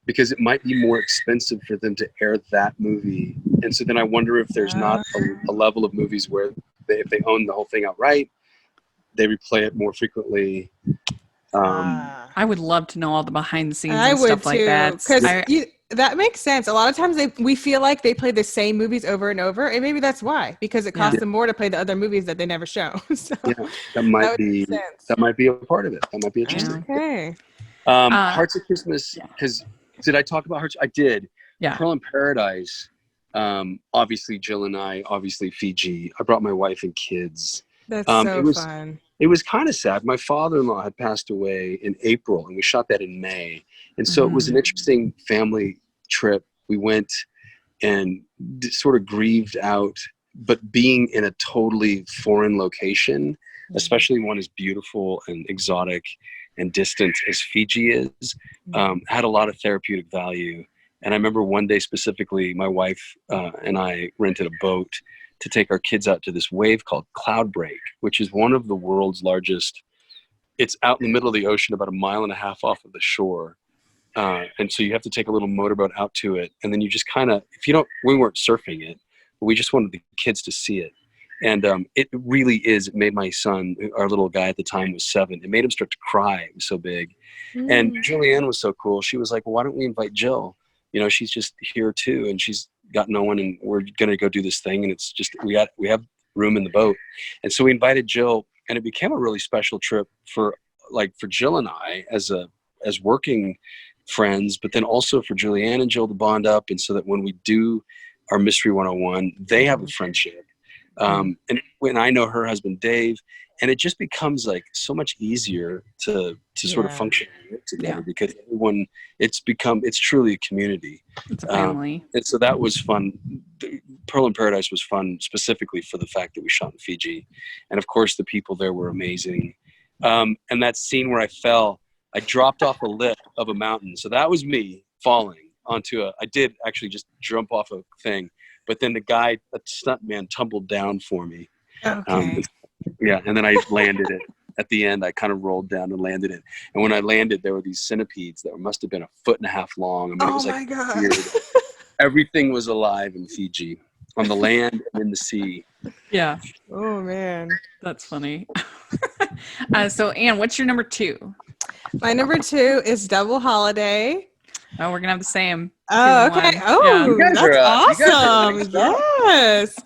because it might be more expensive for them to air that movie. And so then I wonder if there's not a level of movies where if they own the whole thing outright, they replay it more frequently. I would love to know all the behind the scenes I and would stuff like that. because that makes sense. A lot of times we feel like they play the same movies over and over, and maybe that's why, because it costs them more to play the other movies that they never show. So that might be a part of it. That might be interesting. Okay. Hearts of Christmas, because did I talk about Hearts? I did. Yeah. Pearl in Paradise. Obviously Jill and I. Obviously Fiji. I brought my wife and kids. That's so fun. It was kind of sad. My father-in-law had passed away in April, and we shot that in May. And so it was an interesting family trip. We went and sort of grieved out, but being in a totally foreign location, especially one as beautiful and exotic and distant as Fiji is, had a lot of therapeutic value. And I remember one day specifically, my wife and I rented a boat to take our kids out to this wave called Cloudbreak, which is one of the world's largest. It's out in the middle of the ocean, about 1.5 miles off of the shore. And so you have to take a little motorboat out to it. And then you just kind of, we weren't surfing it, but we just wanted the kids to see it. And it really is, it made my son, our little guy at the time was 7. It made him start to cry. It was so big. And Julianne was so cool. She was like, well, why don't we invite Jill? She's just here too. And she's got no one, and we're going to go do this thing. And it's just, we have room in the boat. And so we invited Jill, and it became a really special trip for Jill and I as working friends, but then also for Julianne and Jill to bond up. And so that when we do our Mystery 101, they have a friendship. And when I know her husband, Dave, and it just becomes like so much easier to sort of function together because everyone, it's truly a community. It's a family. And so that was fun. Pearl in Paradise was fun specifically for the fact that we shot in Fiji. And of course the people there were amazing. And that scene where I dropped off a lip of a mountain. So that was me falling onto I did actually just jump off a thing, but then a stuntman tumbled down for me. Okay. And then I landed it. At the end, I kind of rolled down and landed it. And when I landed, there were these centipedes that must have been 1.5 feet long. I mean, it was like God. weird. Everything was alive in Fiji, on the land and in the sea. Yeah. Oh man, that's funny. So Anne, what's your number 2? My number 2 is Double Holiday. Oh, we're gonna have the same. Oh, okay. Oh, that's awesome. Yes.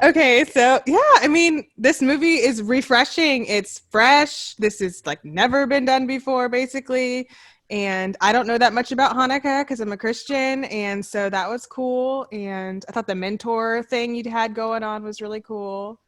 Okay, so I mean, this movie is refreshing. It's fresh. This is like never been done before, basically. And I don't know that much about Hanukkah because I'm a Christian, and so that was cool. And I thought the mentor thing you'd had going on was really cool.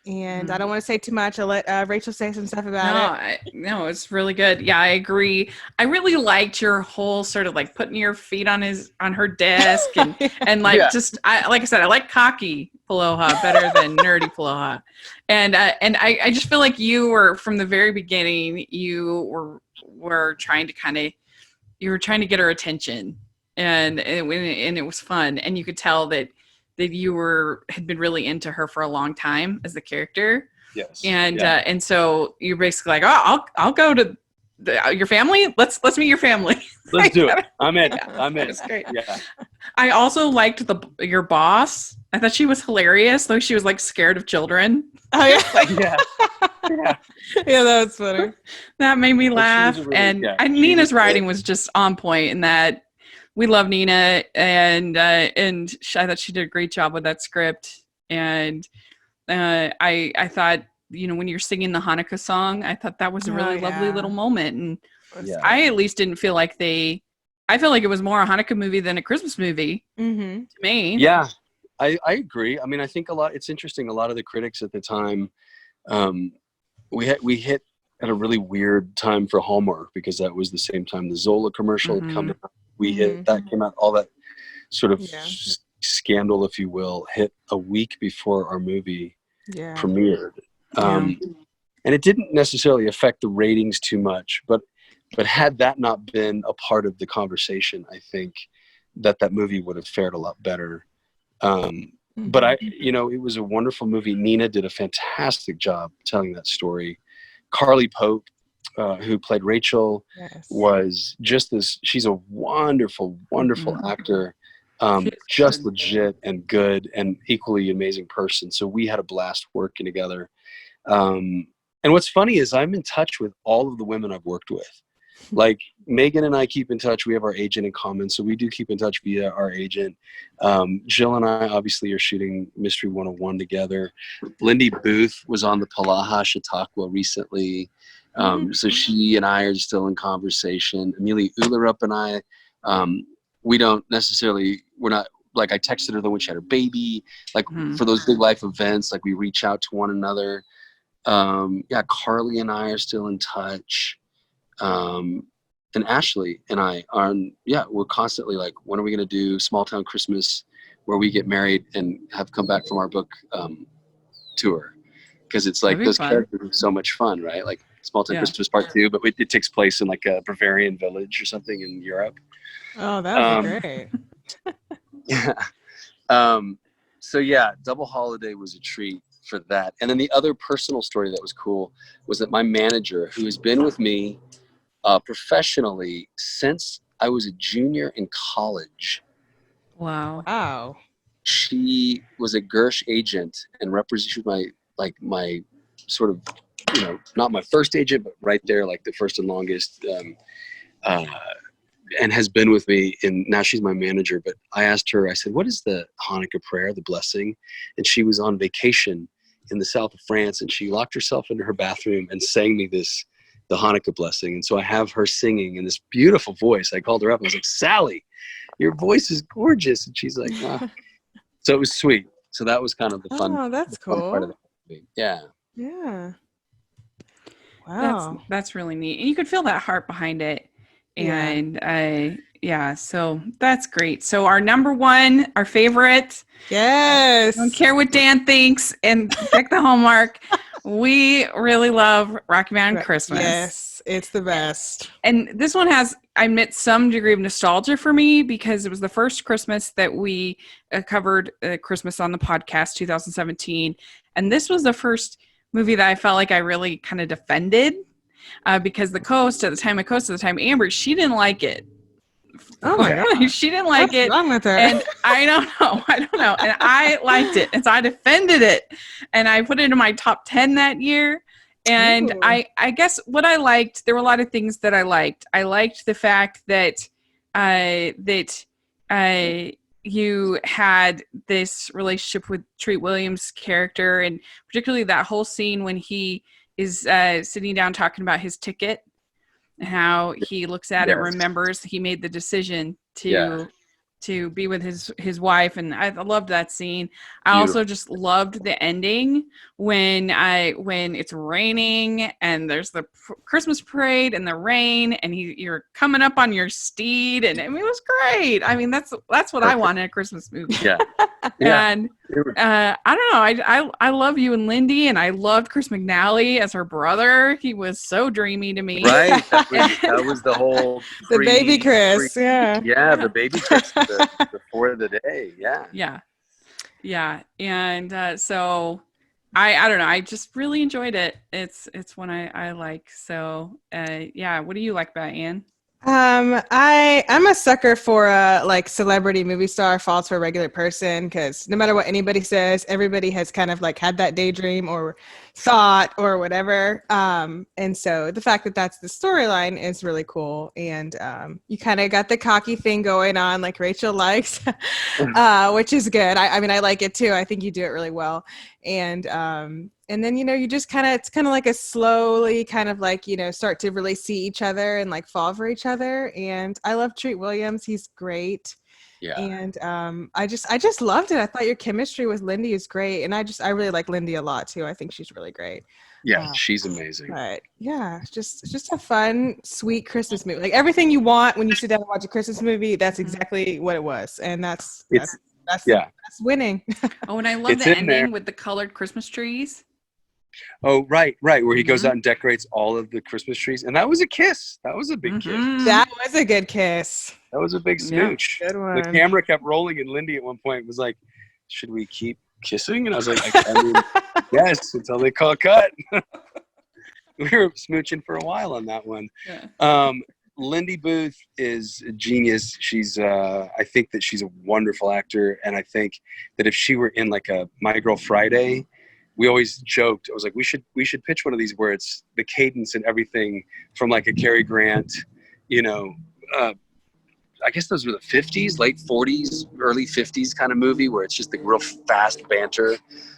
And I don't want to say too much. I'll let Rachel say some stuff about it. No, it's really good. Yeah, I agree. I really liked your whole sort of like putting your feet on her desk and like like I said, I like cocky Polaha better than nerdy Polaha. And I just feel like you were from the very beginning. You were trying to get her attention, and it was fun, and you could tell that you had been really into her for a long time as the character. Yes. And so you're basically like, oh, I'll go to your family. Let's meet your family. Let's do it. I'm in. I'm in. That's great. Yeah. I also liked your boss. I thought she was hilarious, though she was like scared of children. Oh yeah. Yeah, that was funny. That made me laugh. Nina's writing was just on point in that. We love Nina, and I thought she did a great job with that script. And I thought, when you're singing the Hanukkah song, I thought that was a really lovely little moment. And I at least didn't feel like I felt like it was more a Hanukkah movie than a Christmas movie to me. Yeah, I agree. I mean, I think it's interesting. A lot of the critics at the time, we hit at a really weird time for Hallmark because that was the same time the Zola commercial had come out. That came out, all that sort of scandal, if you will, hit a week before our movie premiered. And it didn't necessarily affect the ratings too much, but had that not been a part of the conversation, I think that movie would have fared a lot better. But it was a wonderful movie. Nina did a fantastic job telling that story. Carly Pope, who played Rachel, Yes. was just this. She's a wonderful, wonderful actor, just good. legit and good and equally amazing person. So we had a blast working together. And what's funny is I'm in touch with all of the women I've worked with. Like Megan and I keep in touch. We have our agent in common, so we do keep in touch via our agent. Jill and I obviously are shooting Mystery 101 together. Lindy Booth was on the Polaha Chautauqua recently. So she and I are still in conversation. Amelia Ullerup and I, we don't necessarily, we're not, like I texted her when she had her baby, like for those big life events, like we reach out to one another. Yeah, Carly and I are still in touch. And Ashley and I are, we're constantly like, when are we going to do Small Town Christmas where we get married and have come back from our book tour? Because it's like those characters are so much fun, right? Like Small Town Christmas Part 2, but it takes place in like a Bavarian village or something in Europe. Oh, that would be great. Yeah. So yeah, Double Holiday was a treat for that. And then the other personal story that was cool was that my manager, who has been with me professionally since I was a junior in college. Wow. She was a Gersh agent and she was my sort of, not my first agent, but right there, like the first and longest, and has been with me, and now she's my manager. But I asked her, I said, what is the Hanukkah prayer, the blessing? And she was on vacation in the south of France, and she locked herself into her bathroom and sang me the Hanukkah blessing. And so I have her singing in this beautiful voice. I called her up. I was like, Sally, your voice is gorgeous. And she's like, ah. So it was sweet. So that was kind of the fun. Oh, that's cool. Fun part of the movie. Yeah. Yeah. Wow. That's really neat. And you could feel that heart behind it. And so that's great. So our number one, our favorite. Yes. I don't care what Dan thinks, and check the Hallmark. We really love Rocky Mountain Christmas. Yes, it's the best. And this one has, I admit, some degree of nostalgia for me because it was the first Christmas that we covered Christmas on the podcast, 2017. And this was the first movie that I felt like I really kind of defended because the host at the time, Amber, she didn't like it. Oh my God. She didn't like What's it. wrong with her? And I don't know. And I liked it. And so I defended it. And I put it in my top 10 that year. And I guess what I liked, there were a lot of things that I liked. I liked the fact that you had this relationship with Treat Williams' character, and particularly that whole scene when he is sitting down talking about his ticket, and how he looks at it, remembers he made the decision to be with his wife, and I loved that scene. I also just loved the ending when it's raining and there's the Christmas parade and the rain, and you're coming up on your steed, and I mean, it was great. I mean, that's what I want in a Christmas movie. And I don't know, I love you and Lindy, and I loved Chris McNally as her brother. He was so dreamy to me. Right, that was the whole the baby Chris. The baby Chris before the day. And so I don't know, I just really enjoyed it. It's one I like. So what do you like about it, Anne? I'm a sucker for like celebrity movie star falls for a regular person, because no matter what anybody says, everybody has kind of like had that daydream or thought or whatever. And so the fact that that's the storyline is really cool. And you kind of got the cocky thing going on like Rachel likes, which is good. I mean, I like it too. I think you do it really well. And then, you just it's kind of like a slowly kind of like, start to really see each other and like fall for each other. And I love Treat Williams. He's great. Yeah. And I just loved it. I thought your chemistry with Lindy is great. And I really like Lindy a lot too. I think she's really great. Yeah, she's amazing. But yeah, just a fun, sweet Christmas movie. Like everything you want when you sit down and watch a Christmas movie, that's exactly what it was. And that's winning. Oh, and I love the ending with the colored Christmas trees. Oh, right, where he goes out and decorates all of the Christmas trees. And that was a kiss. That was a big kiss. That was a good kiss. That was a big smooch. Good one. The camera kept rolling, and Lindy at one point was like, should we keep kissing? And I was like, I mean, yes, until they call cut. we were smooching for a while on that one. Yeah. Lindy Booth is a genius. She's I think that she's a wonderful actor, and I think that if she were in like a My Girl Friday, we always joked. I was like, we should pitch one of these where it's the cadence and everything from like a Cary Grant, you know, I guess those were the 50s, late 40s, early 50s kind of movie where it's just the real fast banter,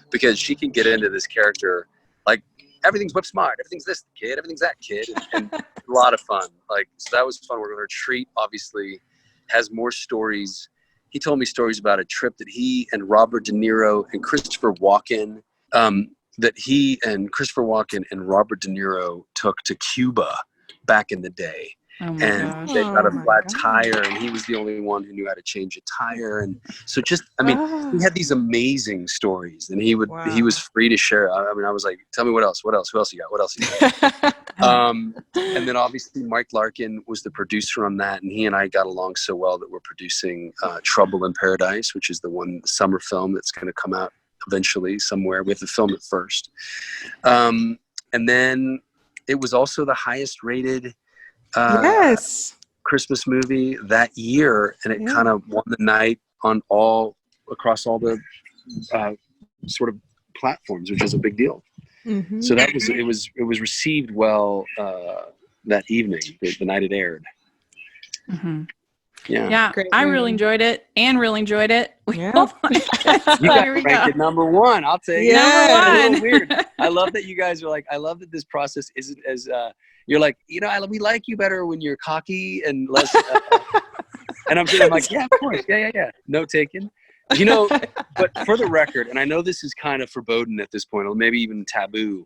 because she can get into this character like everything's whip smart, everything's this kid, everything's that kid, and a lot of fun. Like, so that was fun. We're going to Treat, obviously, has more stories. He told me stories about a trip that he and Robert De Niro and Christopher Walken, that he and Christopher Walken and Robert De Niro took to Cuba back in the day. Oh my And gosh. they got a flat gosh. tire, and he was the only one who knew how to change a tire. And so just, I mean, he had these amazing stories, and he was free to share. I mean, I was like, tell me what else you got? And then obviously Mike Larkin was the producer on that, and he and I got along so well that we're producing Trouble in Paradise, which is the summer film that's going to come out eventually somewhere. We have to film it first. And then it was also the highest rated Yes. Christmas movie that year, and it kind of won the night on across all the sort of platforms, which is a big deal. Mm-hmm. So that was it was received well that evening, the night it aired. Mm-hmm. Yeah. Great I really enjoyed it. Anne really enjoyed it. Yeah. You guys ranked it number one. I'll tell you. Yeah. Number one. Weird. I love that you guys are like, I love that this process isn't as you're like, you know, we like you better when you're cocky and less. And I'm like, yeah, of course. Yeah. Note taken. You know, but for the record, and I know this is kind of foreboding at this point, or maybe even taboo,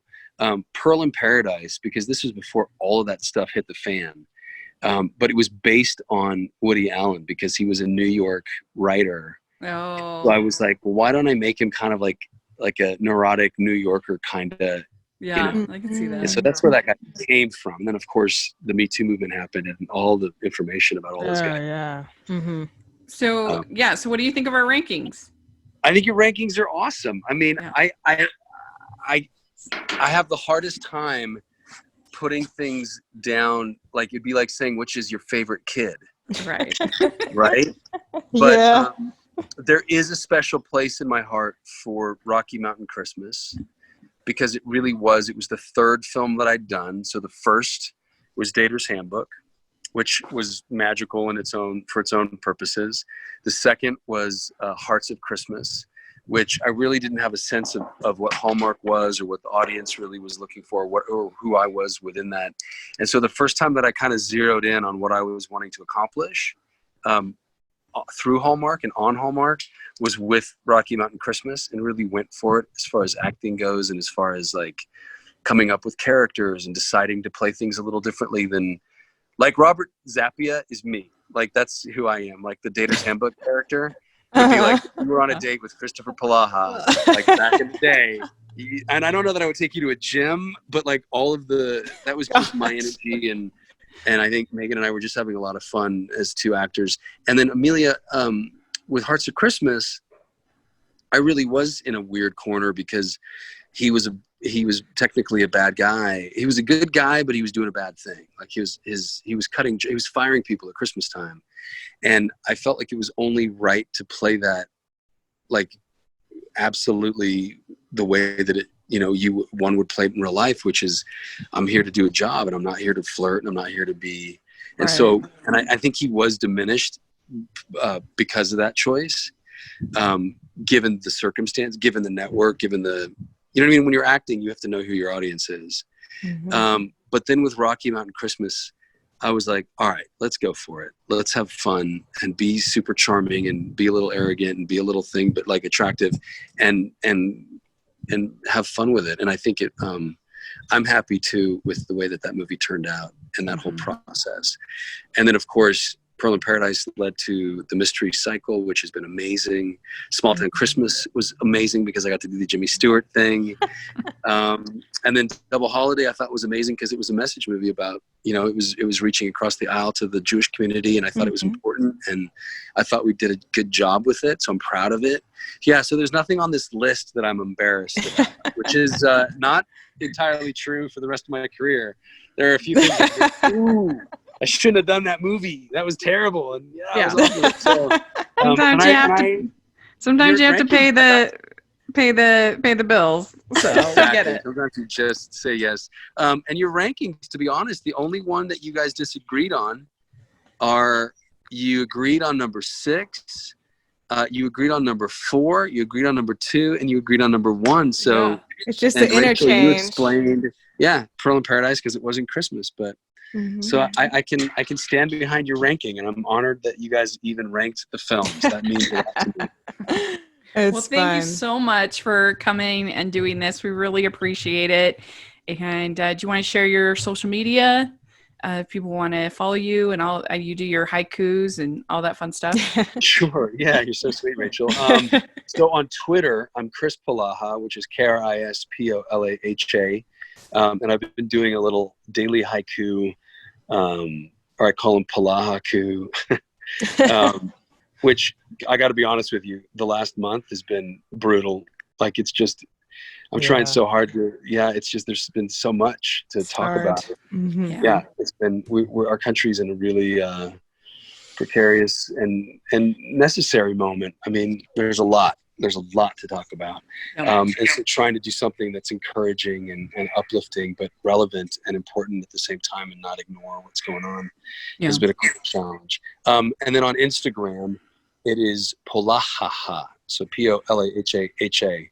Pearl in Paradise, because this was before all of that stuff hit the fan. But it was based on Woody Allen because he was a New York writer. Oh. So I was like, well, why don't I make him kind of like a neurotic New Yorker kind of. Yeah, you know? I can see that. And so that's where that guy came from. And then, of course, the Me Too movement happened and all the information about all those guys. Yeah. Mm-hmm. So, so what do you think of our rankings? I think your rankings are awesome. I mean, Yeah. I have the hardest time putting things down. Like, it'd be like saying, which is your favorite kid? Right. Right? But there is a special place in my heart for Rocky Mountain Christmas, because it was the third film that I'd done. So the first was Dater's Handbook, which was magical for its own purposes. The second was Hearts of Christmas, which I really didn't have a sense of what Hallmark was or what the audience really was looking for, or who I was within that. And so the first time that I kind of zeroed in on what I was wanting to accomplish through Hallmark and on Hallmark was with Rocky Mountain Christmas, and really went for it as far as acting goes, and as far as like coming up with characters and deciding to play things a little differently than, like, Robert Zappia is me. Like, that's who I am. Like, the Dater's Handbook character would be like, we were on a date with Kristoffer Polaha, like back in the day. And I don't know that I would take you to a gym, but like that was just my energy. And I think Megan and I were just having a lot of fun as two actors. And then Amelia, with Hearts of Christmas, I really was in a weird corner because he was technically a bad guy. He was a good guy, but he was doing a bad thing. Like he was firing people at Christmas time. And I felt like it was only right to play that, like, absolutely the way that one would play it in real life, which is, I'm here to do a job, and I'm not here to flirt, and I'm not here to be. And so, and I think he was diminished because of that choice, given the circumstance, given the network, given the, you know what I mean? When you're acting, you have to know who your audience is. Mm-hmm. But then with Rocky Mountain Christmas, I was like, all right, let's go for it. Let's have fun and be super charming and be a little arrogant and be a little thing, but like attractive, and have fun with it. And I think I'm happy too with the way that movie turned out and that whole process. And then, of course, Pearl in Paradise led to The Mystery Cycle, which has been amazing. Small Town Christmas was amazing because I got to do the Jimmy Stewart thing. And then Double Holiday I thought was amazing because it was a message movie about, you know, it was reaching across the aisle to the Jewish community, and I thought it was important, and I thought we did a good job with it, so I'm proud of it. Yeah, so there's nothing on this list that I'm embarrassed about, which is not entirely true for the rest of my career. There are a few things that, ooh, I shouldn't have done that movie. That was terrible. And yeah. It was awful. So, sometimes you have to pay the bills. So we get it. Sometimes you just say yes. And your rankings, to be honest, the only one that you guys disagreed on are you agreed on number 6, you agreed on number 4, you agreed on number 2, and you agreed on number 1. So it's just the interchange. Rachel, you explained, Pearl in Paradise because it wasn't Christmas, but. So I can stand behind your ranking, and I'm honored that you guys even ranked the films. That means a lot to me. Well, thank you so much for coming and doing this. We really appreciate it. And do you want to share your social media? If people want to follow you and all, you do your haikus and all that fun stuff. Sure. Yeah, you're so sweet, Rachel. So on Twitter, I'm Chris Polaha, which is Krispolaha. And I've been doing a little daily haiku, or I call them Polahaku, which I got to be honest with you, the last month has been brutal. Like it's just, I'm trying so hard to, it's just, there's been so much to talk about. It's been, our country's in a really precarious and necessary moment. I mean, there's a lot to talk about. And so trying to do something that's encouraging and uplifting, but relevant and important at the same time and not ignore what's going on has been a cool challenge. And then on Instagram, it is Polahaha. So Polahaha.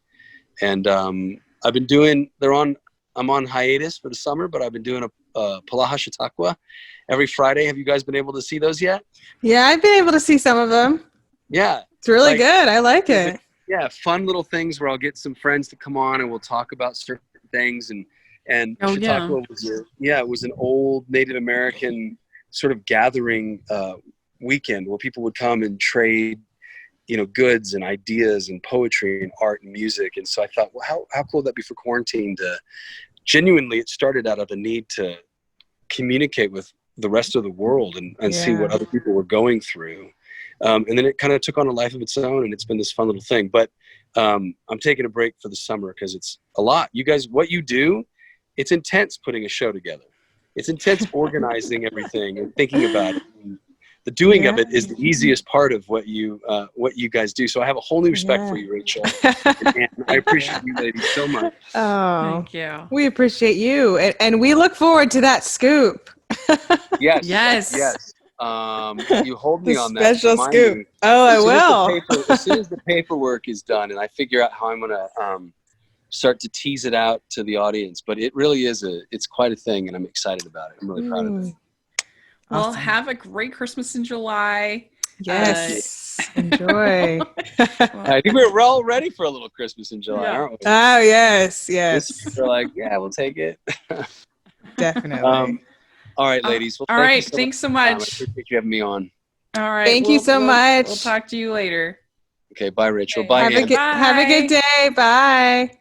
And I've been doing, I'm on hiatus for the summer, but I've been doing a Polaha Chautauqua every Friday. Have you guys been able to see those yet? Yeah, I've been able to see some of them. Yeah. It's really good. I like it. Yeah, fun little things where I'll get some friends to come on and we'll talk about certain things. And Chautauqua was an old Native American sort of gathering weekend where people would come and trade, goods and ideas and poetry and art and music. And so I thought, well, how cool would that be for quarantine to genuinely, it started out of a need to communicate with the rest of the world and see what other people were going through. And then it kind of took on a life of its own, and it's been this fun little thing. But I'm taking a break for the summer because it's a lot. You guys, what you do, it's intense putting a show together. It's intense organizing everything and thinking about it. And the doing of it is the easiest part of what you guys do. So I have a whole new respect for you, Rachel. And I appreciate you ladies so much. Oh, thank you. We appreciate you, and we look forward to that scoop. Yes. You hold me on that. Special scoop. Oh, I will. As soon as the paperwork is done and I figure out how I'm going to start to tease it out to the audience. But it really is it's quite a thing, and I'm excited about it. I'm really proud of it. Well, Awesome. have a great Christmas in July. Yes. Enjoy. I think we're all ready for a little Christmas in July, aren't we? Oh, yes. We're like, we'll take it. Definitely. All right, ladies. Well, all right. Thanks so much. I appreciate you having me on. All right. Thank you so much. We'll talk to you later. Okay. Bye, Rachel. Okay. Bye. Have a good day. Bye.